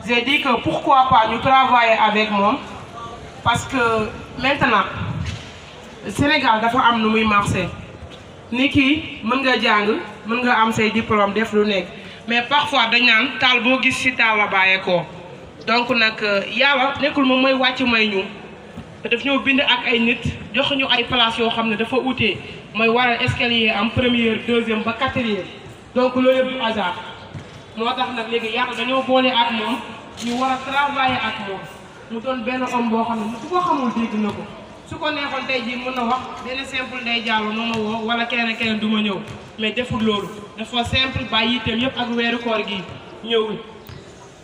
j'ai dit que pourquoi pas ñu travailler avec moi parce que maintenant Sénégal dafa am nu muy marché ni kii mën nga jàng mën nga am say diplôme def lu nekk mais parfois dañ naan taal boo gis ci taal la bàyyeekoo donc nag yàlla nekkul moom mooy wàcc may ñu daf ñoo bind ak ay nit jox ñu ay place yoo xam ne dafa utee mooy waral escalier am première deuxième ba quatrième donc loolu yëpp du hasard moo tax nag léegi yàlla dañoo boole ak moom ñu war a travailler ak moom mu doon benn homme boo xam ne su ko xamul dégg na ko su ko neexoon tey jii mën na wax benn simple day jàll moo ma woo wala keneen du ma ñëw mais deful loolu dafa simple bàyyi itam yëpp ak weeru koor gi ñëw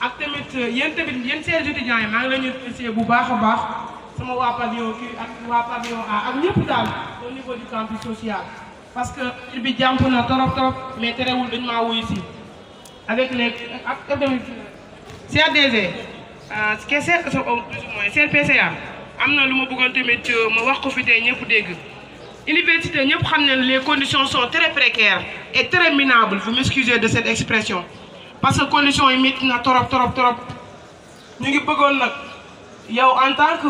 ak tamit yéen seen étudiants yi maa ngi leen di remercier bu baax a baax sama waa pavillon kii ak waa pavillon A ak ñëpp daal au niveau du campus social parce que il bi jàmp na trop mais terewul dañu maa wuyu si avec les ak CRDG CRPCA am na lu ma bëggoon tamit ma wax ko fi tey ñëpp dégg université ñëpp xam ne les conditions sont très précaires et très minables vous m'excusez de cette expression parce que conditions yi métti na trop ñu ngi bëggoon nag yow en tant que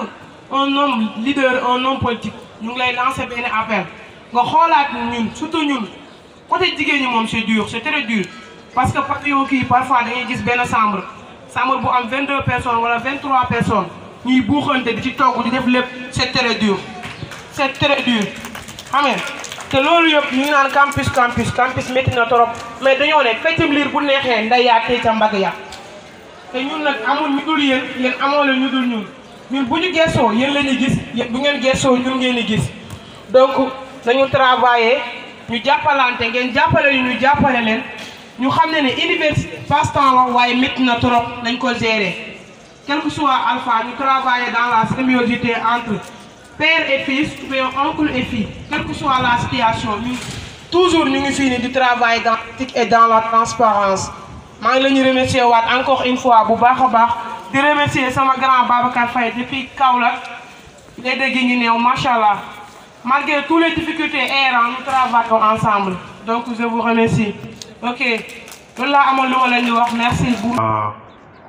un homme leader un homme politique ñu ngi lay lancer benn appel nga xoolaat ñun surtout ñun côté jigéen ñi moom c'est dur c'est très dur parce que pavillon kii parfois dañuy gis benn chambre bu am 22 personnes wala 23 personnes ñuy buuxante di ci togg di def lépp c'est très dur xam nga te loolu yëpp ñu ngi naan campus métti na trop mais dañoo ne feccum liir bu neexee nday yaa tey ca mbagg ya te ñun nag amul ñu dul yéen amoo la ñu dul ñun bu ñu gëstoo yéen la ñuy gis bu ngeen gëstoo ñun ngeen di gis donc nañu travailler ñu jàppalante ngeen jàppale ñu jàppale leen ñu xam ne université passe-temps la waaye métti na trop nañ ko gérer quel que soit alpha ñu travailler dans la symbiosité entre père et fils ou bien oncle et fille quelle que soit la situation ñu toujours ñu ngi fii nii di travailler dans l'éthique et dans la transparence maa ngi la ñu remercier waat encore une fois bu baax a baax di remercier sama grand Babacar Faye depuis Kaolack ngay dégg ñu néew macha allah malgré toutes les difficultés errant nous travaillons ensemble donc je vous remercie ok loolu laa amoon lu ma leen di wax merci beaucoup.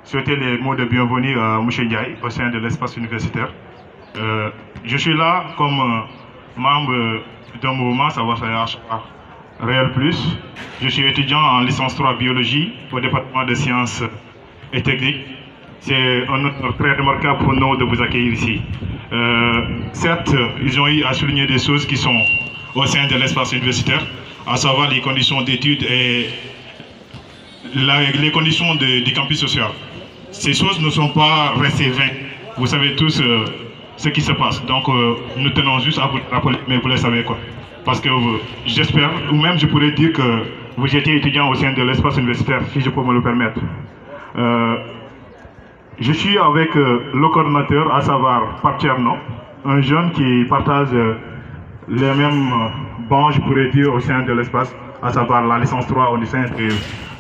Souhaiter les mots de bienvenue à M. Ndiaye au sein de l'espace universitaire. Je suis là comme membre d'un mouvement Savoir Réel Plus. Je suis étudiant en licence 3 biologie au département de sciences et techniques. C'est un honneur très remarquable pour nous de vous accueillir ici. Certes, ils ont eu à souligner des choses qui sont au sein de l'espace universitaire, à savoir les conditions d'études et les conditions du campus social. Ces choses ne sont pas restées vaines. Vous savez tous ce qui se passe. Donc nous tenons juste à vous rappeler, mais vous le savez quoi. Parce que j'espère, ou même je pourrais dire que vous étiez étudiant au sein de l'espace universitaire, si je peux me le permettre. Je suis avec le coordonnateur, à savoir Pape Thierno, un jeune qui partage les mêmes bancs, je pourrais dire, au sein de l'espace, à savoir la licence 3 au sein du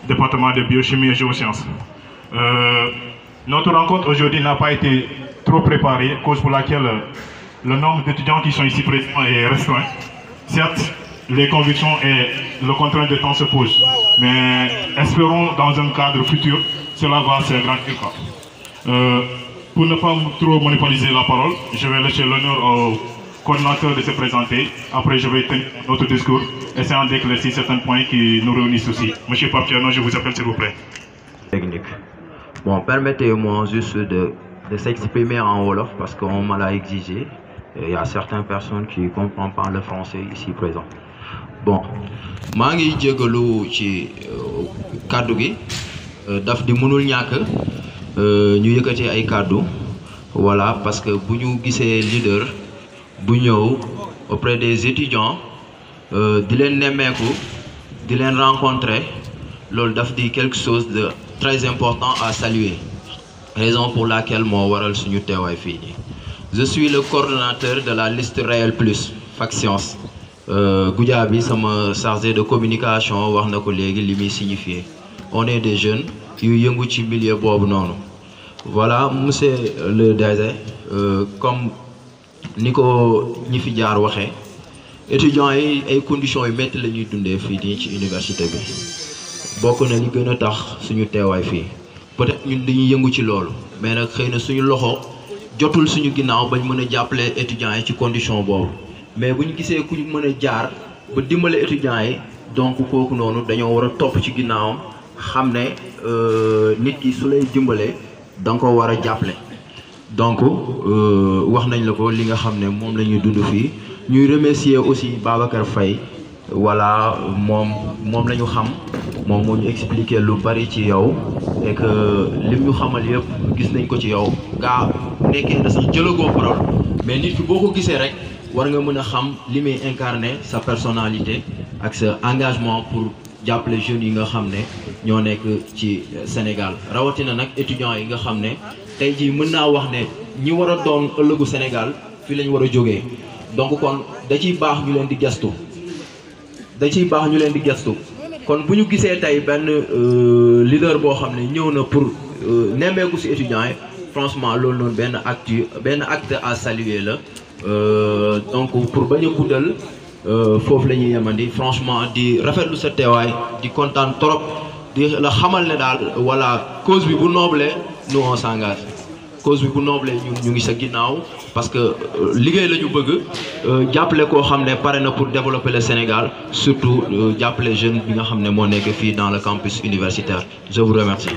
département de biochimie et géosciences. Notre rencontre aujourd'hui n'a pas été trop préparée, cause pour laquelle le nombre d'étudiants qui sont ici présents est restreint. Certes, les convictions et le contrainte de temps se posent, mais espérons dans un cadre futur, cela va se grandir. Pour ne pas trop monopoliser la parole, je vais laisser l'honneur au coordinateur de se présenter. Après, je vais tenir notre discours, essayant d'éclaircir certains points qui nous réunissent aussi. Monsieur Papiano, je vous appelle s'il vous plaît. Technique. Bon, permettez-moi juste de s'exprimer en Wolof parce qu'on m'a l'a exigé. Il y a certaines personnes qui ne comprennent pas le français ici présent. Bon, maa ngi jégalu ci kàddu gi daf di mënul ñàkk ñu yëkkati ay kàddu voilà parce que bu ñu gisee leader bu ñëw auprès des étudiants di leen nemmeeku di leen rencontrer loolu daf di quelque chose de très important à saluer raison pour laquelle moo waral suñu teewaay fii nii. Je suis le coordonnateur de la liste Réel Plus Fac Sciences Goudiaby sama chargé de communication wax na ko léegi li muy signifié on est des jeunes yu yëngu ci milieu boobu noonu. Voilà monsieur le DG comme ni ko ñi fi jaar waxee étudiants yi ay conditions yu métti la ñuy dundee fii nii ci université bi bokk na li gën a tax suñu teewaay fii peut-être ñun dañuy yëngu ci loolu mais nag xëy na suñu loxo jotul suñu ginnaaw bañ mën a jàppale étudiants yi ci condition boobu mais bu ñu gisee ku ñu mën a jaar ba dimbale étudiants yi donc kooku noonu dañoo war a topp ci ginnaawam xam ne nit ki su lay dimbalee da nga ko war a jàppale. donc wax nañ la ko li nga xam ne moom la ñuy dund fii ñuy remercier aussi Babacar Faye voilà moom la ñu xam moom moo ñu expliquer lu bari ci yow et que lim ñu xamal yëpp gis nañ ko ci yow gaa nekkee da sax jëlagoo parole mais nit ki boo ko gisee rek war nga mën a xam li muy incarner sa personnalité ak sa engagement pour jàppale jeunes yi nga xam ne ñoo nekk ci Sénégal rawatina nag étudiants yi nga xam ne tey jii mën naa wax ne ñi war a doon ëllëgu Sénégal fii lañ war a jógee donc kon da ciy baax ñu leen di gestu kon bu ñu gisee tey benn leader boo xam ne ñëw na pour nemmeeku ci étudiants yi franchement loolu noonu benn acte à saluer la donc pour bañ a guddal foofu la ñuy yemandi franchement di rafetlu sa teewaay di kontaan trop di la xamal ne daal voilà cause bi bu noble nous on s'engage cause bi bu noble ñu ngi sa ginnaaw parce que liggéey la ñu bëgg jàppale koo xam ne pare na pour développer le Sénégal surtout jàppale jeune bi nga xam ne moo nekk fii dans le campus universitaire je vous remercie.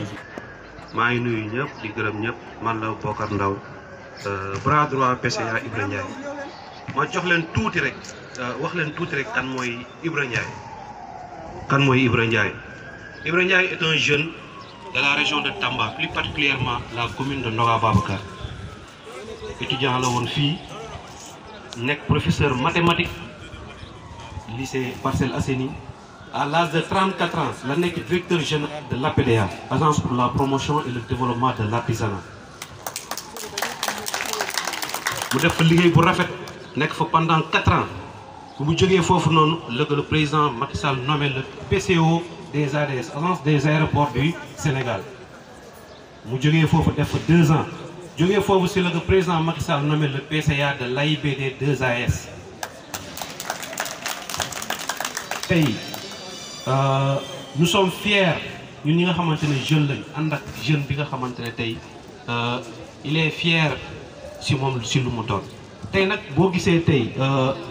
maa ngi nuyu ñëpp di gërëm ñëpp man la Bokar Ndaw bras droit PCA Ibra Ndiaye ma jox leen tuuti rek wax leen tuuti rek kan mooy Ibra Ndiaye. Ibra Ndiaye est un jeune de la région de Tamba, plus particulièrement la commune de Ndoga Babacar. Étudiant la woon fii nekk professeur mathématique lycée Parcelles Assainies. À l'âge de 34 ans la nekk directeur général de l'APDA, agence pour la promotion et le développement de l'artisanat. mu def fa liggéey bu rafet nekk fa pendant 4 ans bu mu jógee foofu noonu le président Macky Sall nommé le PCO des ADS, agence des aéroports du Sénégal. mu jógee foofu def fa 2 ans jógee foofu si le président Macky Sall nommé le PCA de l'AIBD 2AS. tey nous sommes fiers ñun ñi nga xamante ne jeune lañ ànd ak jeune bi nga xamante ne tey il est fier si moom si lu mu doon. tey nag boo gisee tey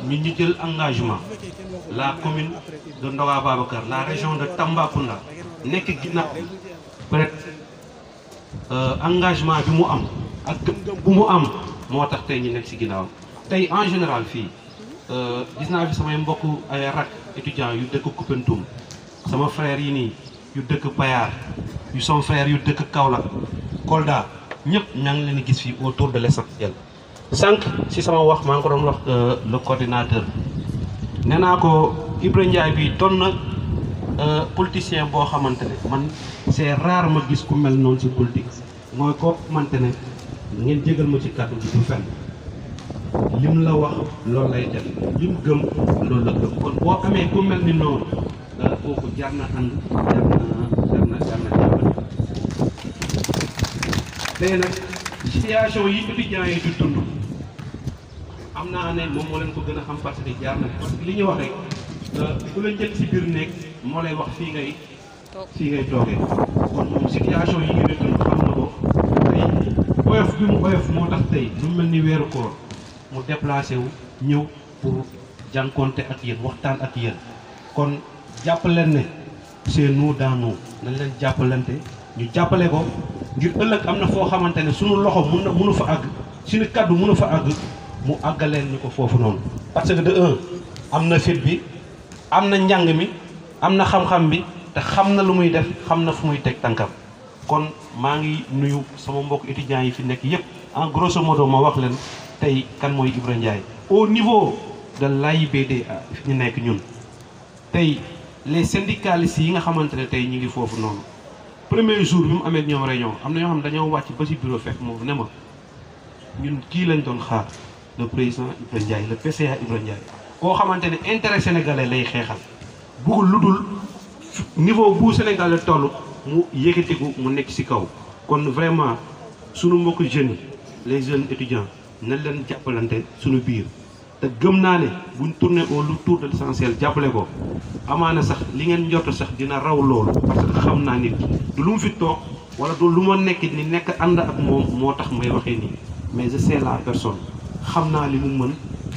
ñun ñu jël engagement la commune de Ndoga Babacar la région de Tambacounda nekk ginnaaw peut-être engagement bi mu am ak bu mu am moo tax tey ñu nekk si ginnaaw tey en général fii gis naa fi samay mbokk ay rak étudiants yu dëkk Koupentoum sama frère yi nii yu dëkk Payar yu son frère yu dëkk Kaolack Kolda ñëpp ñaa ngi leen di gis fii autour de l'essentiel. sànq si sama wax maa ngi ko doon wax le coordinateur nee naa ko Ibra Ndiaye bi doon na politicien boo xamante ne man c'est rare ma gis ku mel noonu si politique mooy koo xamante ne ngeen jégal ma ci kàddu bi du fenn lim la wax loolu lay def lim gëm loolu la gëm kon boo amee ku mel ni noonu kooku jar na ànd jar na jàppale. tey nag situation yi étudiants yi di dund am naa ne moom moo leen ko gën a xam parce que jaar na parce que li ñuy wax rek ku la njëkk si biir nekk moo lay wax fii ngay toogee kon moom situation yi ngeen di dund xam na ko tey oyof bi mu oyof moo tax tey lu mel ni weeru koor mu déplacé wu ñëw pour jànkonte ak yéen waxtaan ak yéen kon jàppaleen ne c'est nous dans nous nañ leen jàppalante ñu jàppale ko ngir ëllëg am na foo xamante ne suñu loxo mënu fa àgg suñu kaddu mënu fa àgg mu àggaleen ñu ko foofu noonu. parce que de un am na fit bi am na njàng mi am na xam-xam bi te xam na lu muy def xam na fu muy teg tànkam kon maa ngi nuyu sama mbokk étudiants yi fi nekk yépp en grosso modo ma wax leen tey kan mooy Ibra Ndiaye. au niveau de l'AIBD fi ñu nekk ñun tey les syndicalistes yi nga xamante ne tey ñu ngi foofu noonu. premier jour bi mu amee ñoom réunion am na ñoo xam ne dañoo wàcc ba ci bureau fekk moom ne ma ñun kii lañ doon xaar le président Ibra Ndiaye le PCA Ibra Ndiaye koo xamante ne intérêt sénégalais lay xeexal bëggul lu dul niveau bu sénégalais toll mu yëkkatiku mu nekk ci kaw kon vraiment sunu mbokku jeunes yi les jeunes étudiants nañ leen jàppalante suñu biir te gëm naa ne buñ tourné autour de l'essentiel jàppale ko amaana sax li ngeen njort sax dina raw loolu parce que xam naa nit du lu mu fi toog wala du lu ma nekk ni nekk ànd ak moom moo tax may waxee nii mais je sais la personne xam naa li mu mën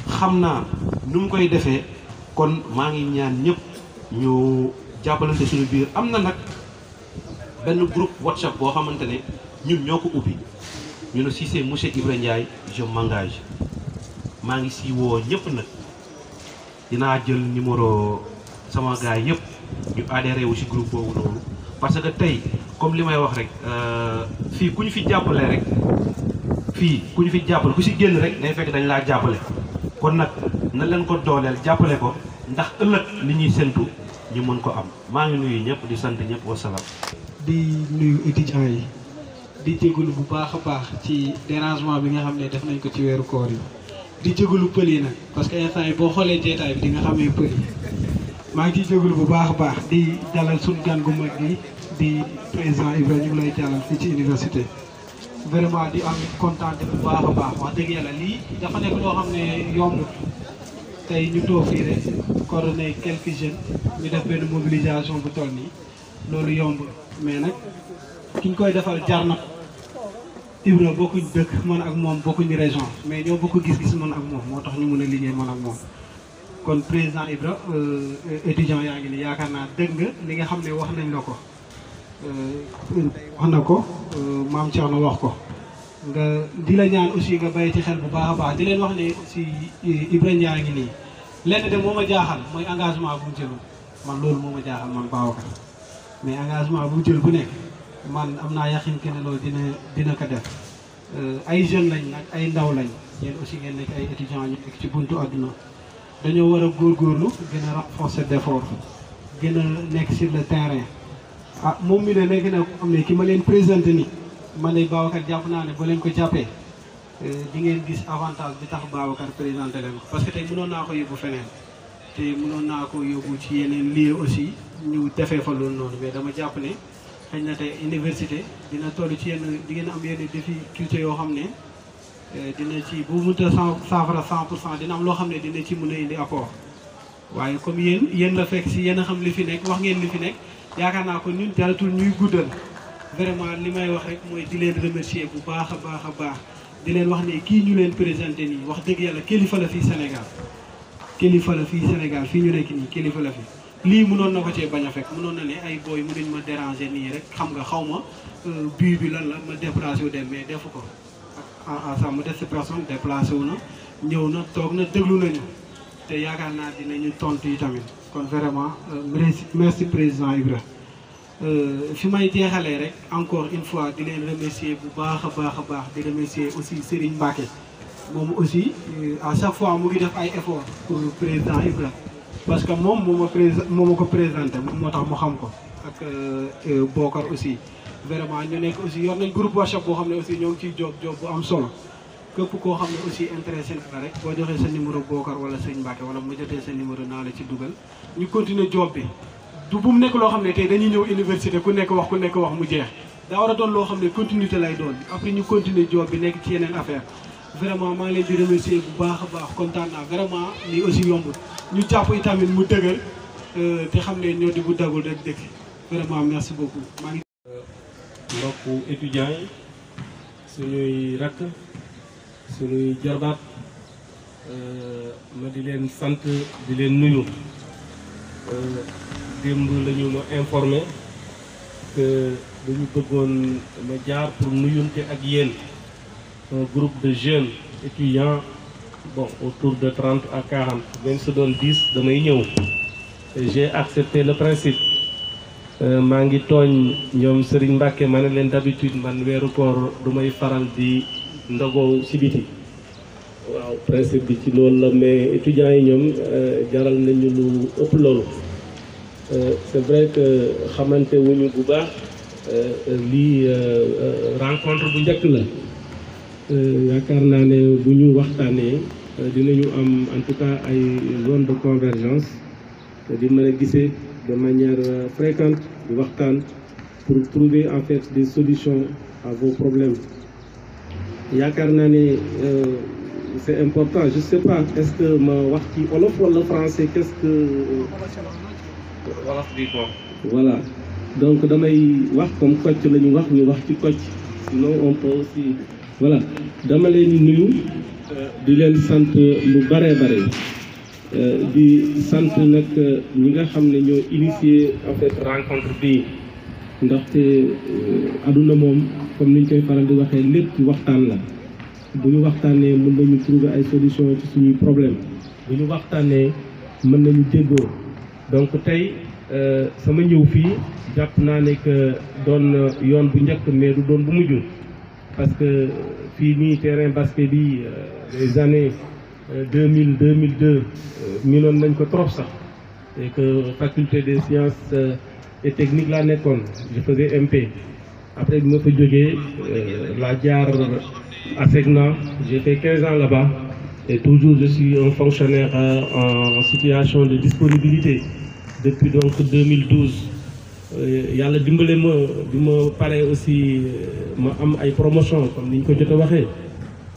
xam naa nu mu koy defee kon maa ngi ñaan ñëpp ñu jàppalante suñu biir. am na nag benn groupe WhatsApp boo xamante ne ñun ñoo ko ubbi ñu ne si c'est monsieur Ibra Ndiaye je m'engage maa ngi si woo ñëpp nag dinaa jël numéro sama gars yëpp ñu adhéré wu si groupe boobu noonu parce que tey comme li may wax rek fii ku ñu fi jàppale rek fii ku ñu fi jàppale ku si génn rek day fekk dañ laa jàppale kon nag na leen ko dooleel jàppale ko ndax ëllëg li ñuy séntu ñu mën ko am. maa ngi nuyu ñëpp di sant ñëpp wasalaam. di nuyu étudiants yi di jégalu bu baax a baax ci dérangement bi nga xam ne def nañ ko ci weeru koor yi di jégalu pël yi nag parce que instant yi boo xoolee jeetaay bi di nga xamee pël yi maa ngi ciy jégalu bu baax a baax di dalal suñu gan gu mag gi di président Ibra ñu ngi lay jàllal fii ci université vraiment di am kontaan bu baax a baax wax dëgg yàlla lii dafa nekk loo xam ne yomb tey ñu toog fii rek coordonné quelques jeunes ñu def benn mobilisation bu toll nii loolu yomb mais nag ki ñu koy defal jar na Ibra bokkuñ dëkk man ak moom bokkuñ région mais ñoo bokk gis-gis man ak moom moo tax ñu mën a liggéey man ak moom kon président Ibra étudiant yaa ngi ni yaakaar naa dégg nga li nga xam ne wax nañ la ko wax na ko maam Thierno wax ko nga di la ñaan aussi nga bàyyi ci xel bu baax a baax di leen wax ne aussi Ibra Ndiaye ngi nii lenn de moo ma jaaxal mooy engagement bu mu jëlu man loolu moo ma jaaxal man Babacar mais engagement bu mu jël bu nekk man am naa yaqin que ne loolu dina ko def ay jeunes lañ nag ay ndaw lañ yéen aussi ngeen nekk ay étudiants ñu nekk ci buntu àdduna dañoo war a góorgóorlu gën a renforcer d'effort gën a nekk sur le terrain ah moom mi ne nekk na ko xam ne ki ma leen présenté ni man ne Babacar jàpp naa ne ba leen ko jàppee di ngeen gis avantage bi tax Babacar présenté leen ko parce que tey mënoon naa ko yóbbu feneen te mënoon naa ko yóbbu ci yeneen lieu aussi ñu defee fa loolu noonu mais dama jàpp ne xëy na tey université dina toll ci yenn di ngeen am yenn difficulté yoo xam ne dina ci bu mënta saafara 100% dina am loo xam ne dina ci mën a indi apport waaye comme yéen la fekk si yéen a xam li fi nekk wax ngeen li fi nekk yaakaar naa ko ñun jaratul ñuy guddal vraiment li may wax rek mooy di leen remercier bu baax a baax a baax di leen wax ne kii ñu leen présenté nii wax dëgg yàlla kilifa la fii Sénégal kilifa la fii Sénégal fii ñu nekk nii kilifa la fi lii mënoon na ko cee bañ a fekk mënoon na ne ay booy mënuñ ma déranger nii rek xam nga xaw ma bii bi lan la ma déplacé wu dem mais defu ko à sa modeste personne déplacé wu na ñëw na toog na déglu nañu te yaakaar naa dinañu tontu yi tamit kon vraiment merci président Ibra fi may jeexalee rek encore une fois di leen remercier bu baax a baax a baax di remercier aussi Serigne Mbacké moom aussi à chaque fois mu ngi def ay efforts pour président Ibra parce que moom moo ma ko présenté moom moo tax mu xam ko ak Bokar aussi vraiment ñu nekk aussi yor nañ groupe WhatsApp boo xam ne aussi ñoo ngi ciy job bu am solo képp koo xam ne aussi intéressé na rek boo joxee sa numéro Bokar wala Serigne Mbacké wala mu jotee sa numéro naa la ci dugal ñu continuer job bi du bu mu nekk loo xam ne tey dañuy ñëw université ku nekk wax mu jeex daa war a doon loo xam ne continuité lay doon après ñu continuer job bi nekk ci yeneen affaire vraiment maa ngi leen di remercier bu baax a baax kontaan naa vraiment lii aussi yombul ñu jàpp itamit mu dëgër te xam ne ñoo di bu dagul rek dëkk vraiment merci beaucoup maa ngi mbokku étudiants yi suñuy rakk suñuy jarbaat ma di leen sant di leen nuyu démb la ñu ma informé que dañu bëggoon ma jaar pour nuyunte ak yéen un groupe de jeunes étudiants bon autour de 30 à 40 même se doon 10 damay ñëw j'ai accepté le principe maa ngi tooñ ñoom Serigne Mbacké ma ne leen d'habitude man weeru koor du may faral di ndogoo ci biti waaw principe bi ci loolu la mais étudiants yi ñoom jaral nañu lu ëpp loolu c'est vrai que xamante wuñu bu baax lii rencontre bu njëkk la yaakaar naa ne bu ñu waxtaanee dinañu am en tout cas ay zone de convergence di mën a gisee de manière fréquente di waxtaan pour trouver en fait des solutions à vos problèmes yaakaar naa ne c'est important je sais pas est-ce que ma wax ci wolof wala français qu'est-ce que wolof bi bon voilà donc damay wax comme Kocc la ñu wax ci Kocc sinon on peut aussi voilà dama leen di nuyu di leen sant lu bare di sant nag ñi nga xam ne ñoo initié en fait rencontre bi ndaxte àdduna moom comme niñ koy faral di waxee lépp ci waxtaan la bu ñu waxtaanee mën nañu trouver ay solution ci suñuy problème bu ñu waxtaanee mën nañu déggoo donc tey sama ñëw fii jàpp naa ne que doon yoon bu njëkk mais du doon bu mujj parce que fii nii terrain basket bi les années 2000 2002 miinoon nañ ko trop sax et que faculté des sciences et techniques laa nekkoon je faisais MP après bi ma fa jógee la jaar ASECNA j'ai fait 15 ans là-bas et toujours je suis un fonctionnaire en situation de disponibilité depuis donc 2012 yàlla dimbale ma bi ma paree aussi ma am ay promotion comme ni ñu ko jot a waxee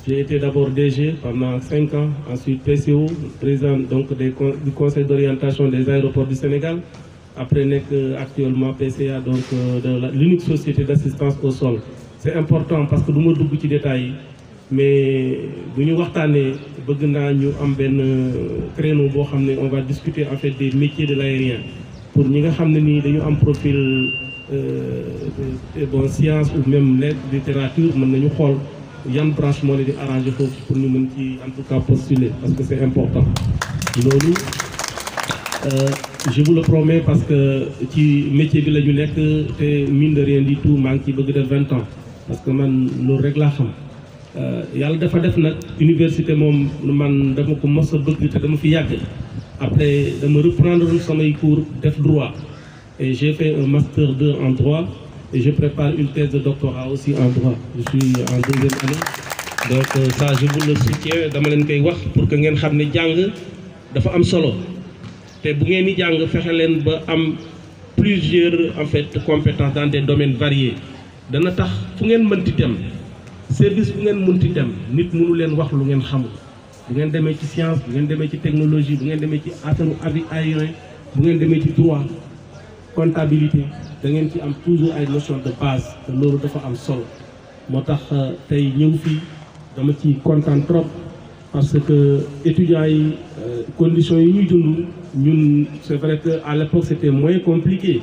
j'ai été d'abord DG pendant 5 ans ensuite PCO président donc du conseil d'orientation des aéroports du Sénégal après nekk actuellement PCA donc de l'unique société d'assistance au sol c'est important parce que du ma dugg ci détails yi mais bu ñu waxtaanee bëgg naa ñu am benn créneau boo xam ne on va discuter en fait des métiers de l'aérien pour ñi nga xam ne nii dañu am profil bon science ou même lettres littérature mën nañu xool yan branche moo leen di arranger foofu pour ñu mën ci en tout cas postuler parce que c'est important loolu je vous le promets parce que ci métier bi la ñu nekk te mine de rien du tout maa ngi ciy bëgg def 20 ans parce que man loolu rek laa xam yàlla dafa def nag université moom man dama ko mos a bëgg te dama fi yàgg après dama reprendre samay cours def droit et j'ai fait un master 2 en droit et je prépare une thèse de doctorat aussi en droit je suis en 2e année donc ça je vous le soutiens dama leen koy wax pour que ngeen xam ne jàng dafa am solo te bu ngeen di jàng fexe leen ba am plusieurs en fait compétences dans des domaines variés dana tax fu ngeen mënti dem service bu ngeen mënti dem nit mënu leen wax lu ngeen xamul bu ngeen demee ci science bu ngeen demee ci technologie bu ngeen demee ci affaire avis aérien bu ngeen demee ci droit comptabilité da ngeen ci am toujours ay notions de base te loolu dafa am solo moo tax tey ñëw fii dama ci kontaan trop parce que étudiants yi conditions yi ñuy dund ñun c'est vrai que à l'époque c'était moins compliqué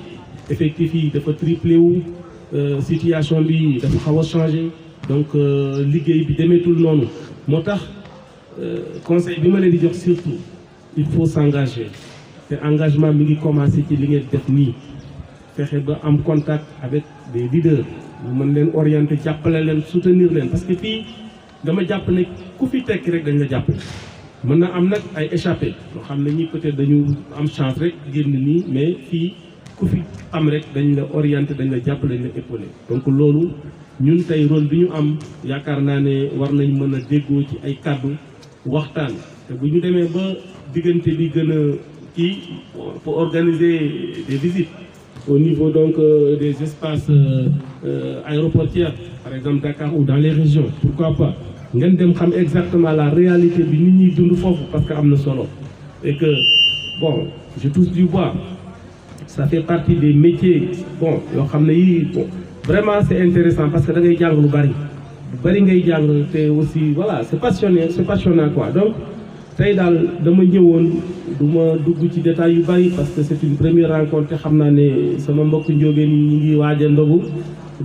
effectif yi dafa triplé wu situation bi dafa xaw a changé donc liggéey bi demeetul noonu moo tax conseil bi ma leen di jox surtout il faut s'engager te engagement mi ngi commencer ci li ngeen def nii fexe ba am contact avec des leaders ñu mën leen orienter jàppale leen soutenir leen parce que fii dama jàpp ne ku fi tekki rek dañ la jàppale mën na am nag ay échappé yoo xam ne ñi peut-être dañu am chance rek génn nii mais fii ku fi am rek dañ la orienter dañ la jàppale dañ la épauler donc loolu ñun tey rôle bi ñu am yaakaar naa ne war nañ mën a déggoo ci ay kàddu waxtaan te bu ñu demee ba diggante bi gën a kii pour organiser des visites au niveau donc des espaces aéroportuaires par exemple Dakar ou dans les régions pourquoi pas ngeen dem xam exactement la réalité bi nit ñuy dund foofu parce que am na solo et que bon je touche du bois ça fait partie des métiers bon yoo xam ne yii bon vraiment c'est intéressant parce que da ngay jàng lu bari ngay jàng te aussi voilà c'est passionnant quoi donc tey daal dama ñëwoon du ma dugg ci détails yu bari parce que c'est une première rencontre te xam naa ne sama mbokk njóobeen yi ñu ngi waaj a ndogu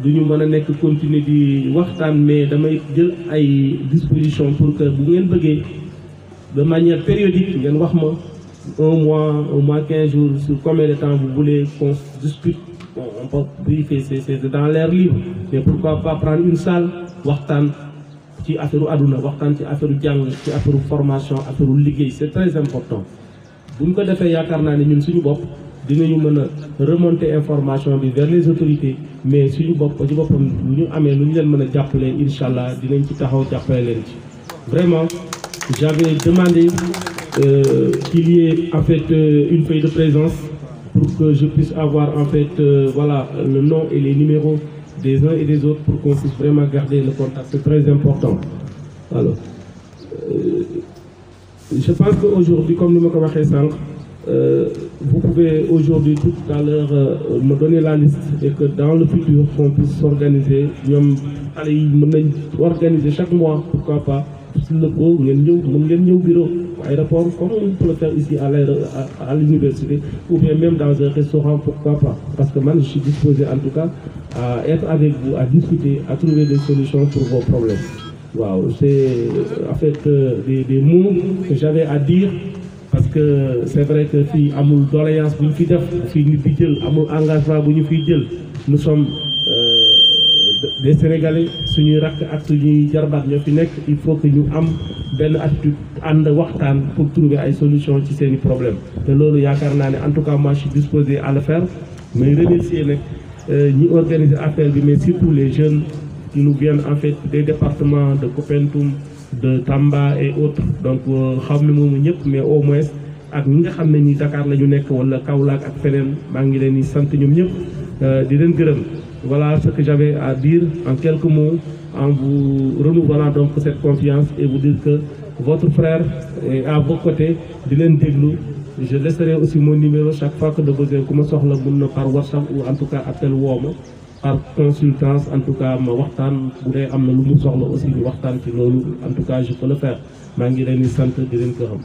duñu mën a nekk continuer di waxtaan mais damay jël ay dispositions pour que bu ngeen bëggee de manière périodique ngeen wax ma un mois 15 jours sur combien de temps vous voulez qu'on discute bon on peut briefer c'est dans l'air libre mais pourquoi pas prendre une salle waxtaan ci affaire àdduna waxtaan ci affaire jàng ci affaire formation affaire liggéey c'est très important bu ñu ko defee yaakaar naa ne ñun suñu bopp dinañu mën a remonter information bi vers les autorités mais suñu bopp ci boppam lu ñu amee lu ñu leen mën a jàppale incha allah dinañ ci taxaw jàppale leen ci. Vraiment j'avais demandé qu'il y ait en fait une feuille de présence pour que je puisse avoir en fait voilà le nom et les numéros des uns et des autres pour qu'on puisse vraiment garder le contact, c'est très important. Alors, je pense qu'aujourd'hui, comme nous l'avons dit, Vous pouvez aujourd'hui tout à l'heure me donner la liste et que dans le futur on puisse s'organiser. Nous allons organiser chaque mois, pourquoi pas, s'il le faut, nous bureau, aéroport, comme on peut le faire ici à l'université, ou bien même dans un restaurant, pourquoi pas. Parce que moi je suis disposé en tout cas à être avec vous, à discuter, à trouver des solutions pour vos problèmes. Wow, c'est en fait des mots que j'avais à dire. Parce que c'est vrai que si amul doléance bu ñu fi def fii ñu fi jël amul engagement bu ñu fiy jël nous sommes des Sénégalais suñuy rakk ak suñuy jarbaat ñoo fi nekk il faut que ñu am benn attitude ànd waxtaan pour trouver ay solutions ci seeni problème te loolu yaakaar naa ne en tout cas moi je suis disposé à le faire mais remercier nag ñi organiser affaire bi mais surtout les jeunes qui nous viennent en fait des départements de Koupentoum, de Tamba et autres. Donc xam ne moomu ñëpp mais au moins ak ñi nga xam ne ni Dakar la ñu nekk wala Kaolack ak feneen maa ngi leen di sant ñoom ñëpp di leen gërëm. Voilà ce que j'avais à dire en quelques mots en vous renouvelant donc cette confiance et vous dire que votre frère est à vos côtés di leen déglu. Je laisserai aussi mon numéro chaque fois que de besoin ku ma soxla mun na par WhatsApp ou en tout cas appel woo ma par consultance en tout cas ma waxtaan bu dee am na lu mu soxla aussi di waxtaan ci loolu en tout cas je peux le faire maa ngi leen di sant di leen gërëm.